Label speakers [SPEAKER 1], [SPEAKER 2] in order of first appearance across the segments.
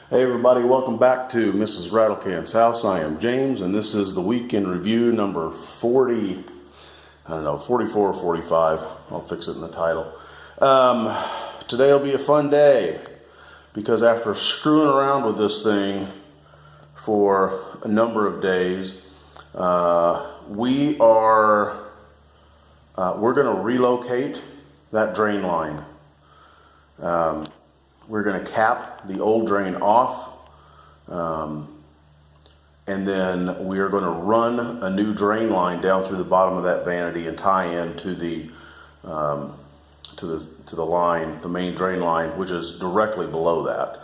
[SPEAKER 1] Hey everybody, welcome back to Mrs. Rattlecan's house. I am James, and this is the weekend review number 40, 44 or 45. I'll fix it in the title. Today will be a fun day, because after screwing around with this thing for a number of days, we're going to relocate that drain line. We're going to cap the old drain off, and then we are going to run a new drain line down through the bottom of that vanity and tie in to the line, the main drain line, which is directly below that.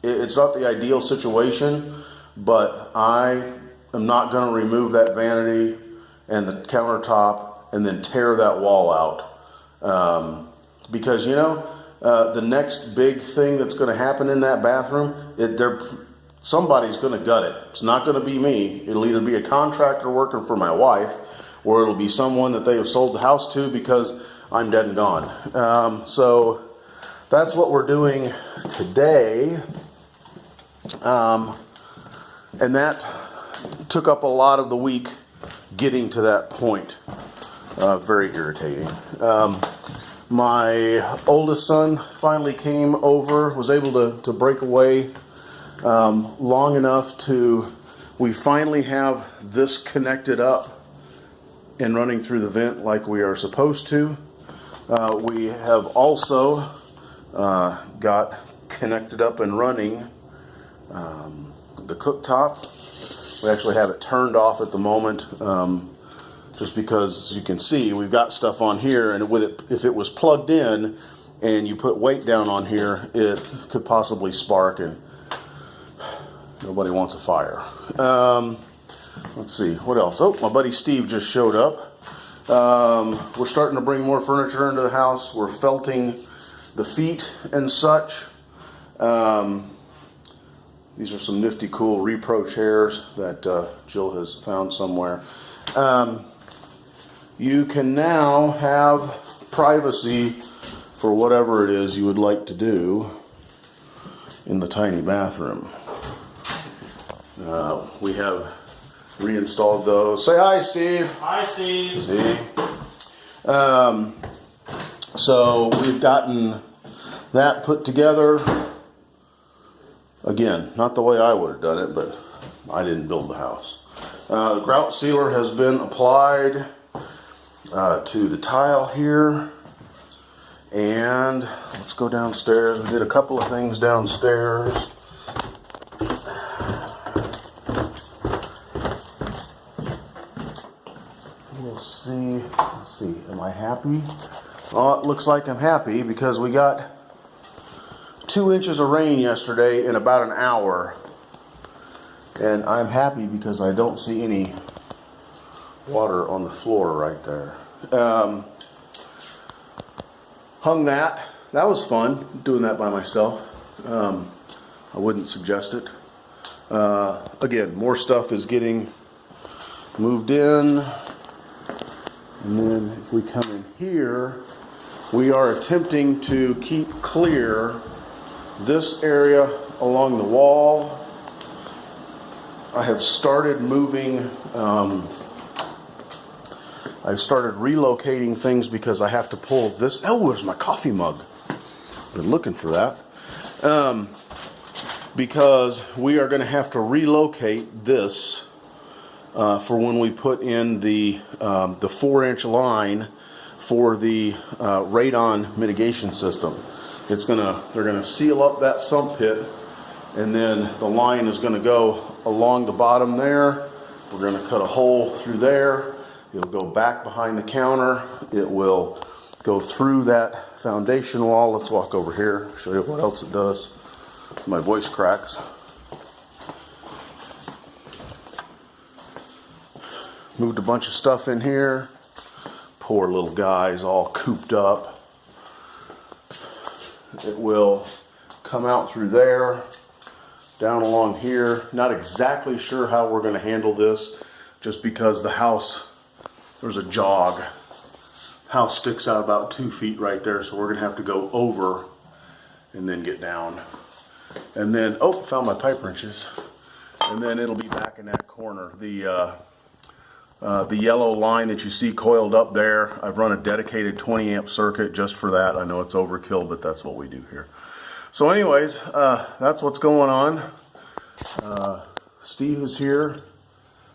[SPEAKER 1] It's not the ideal situation, but I am not going to remove that vanity and the countertop and then tear that wall out, because the next big thing that's going to happen in that bathroom, somebody's going to gut it. It's not going to be me. It'll either be a contractor working for my wife, or it'll be someone that they have sold the house to because I'm dead and gone. So that's what we're doing today. And that took up a lot of the week getting to that point. Very irritating. My oldest son finally came over, was able to break away long enough we finally have this connected up and running through the vent like we are supposed to. We have also got connected up and running the cooktop. We actually have it turned off at the moment. Just because, as you can see, we've got stuff on here, and if it was plugged in and you put weight down on here, it could possibly spark, and nobody wants a fire. Let's see, what else? Oh, my buddy Steve just showed up. We're starting to bring more furniture into the house. We're felting the feet and such. These are some nifty, cool repro chairs that Jill has found somewhere. You can now have privacy for whatever it is you would like to do in the tiny bathroom. We have reinstalled those. Say hi, Steve.
[SPEAKER 2] Hi, Steve.
[SPEAKER 1] See? So we've gotten that put together. Again, not the way I would have done it, but I didn't build the house. The grout sealer has been applied to the tile here, and let's go downstairs. We did a couple of things downstairs. Let's see, am I happy? Well, it looks like I'm happy because we got 2 inches of rain yesterday in about an hour. And I'm happy because I don't see any water on the floor right there. Hung that. That was fun, doing that by myself. I wouldn't suggest it. Again, more stuff is getting moved in. And then if we come in here, we are attempting to keep clear this area along the wall. I have started moving, I've started relocating things because I have to pull this. Oh, there's my coffee mug. Been looking for that. Because we are going to have to relocate this for when we put in the 4-inch line for the radon mitigation system. They're going to seal up that sump pit, and then the line is going to go along the bottom there. We're going to cut a hole through there. It'll go back behind the counter. It will go through that foundation wall. Let's walk over here, show you what else it does. My voice cracks. Moved a bunch of stuff in here. Poor little guy's all cooped up. It will come out through there, down along here. Not exactly sure how we're going to handle this, just because the house, there's a jog. House sticks out about 2 feet right there, so we're going to have to go over and then get down. And then, oh, found my pipe wrenches. And then it'll be back in that corner. The yellow line that you see coiled up there, I've run a dedicated 20 amp circuit just for that. I know it's overkill, but that's what we do here. So anyways, that's what's going on. Steve is here,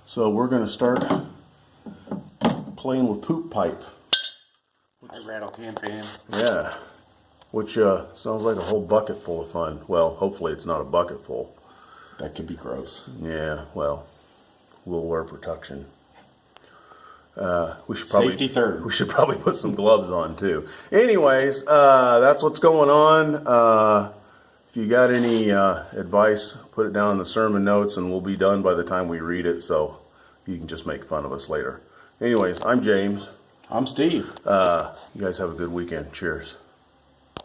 [SPEAKER 1] so we're going to start playing with poop pipe.
[SPEAKER 2] I rattle can fan.
[SPEAKER 1] Yeah, which sounds like a whole bucket full of fun. Well, hopefully it's not a bucket full.
[SPEAKER 2] That could be gross.
[SPEAKER 1] Yeah, well, we'll wear protection. We should probably,
[SPEAKER 2] Safety third.
[SPEAKER 1] We should probably put some gloves on too. Anyways, that's what's going on. If you got any advice, put it down in the sermon notes, and we'll be done by the time we read it. So you can just make fun of us later. Anyways, I'm James.
[SPEAKER 2] I'm Steve.
[SPEAKER 1] You guys have a good weekend. Cheers.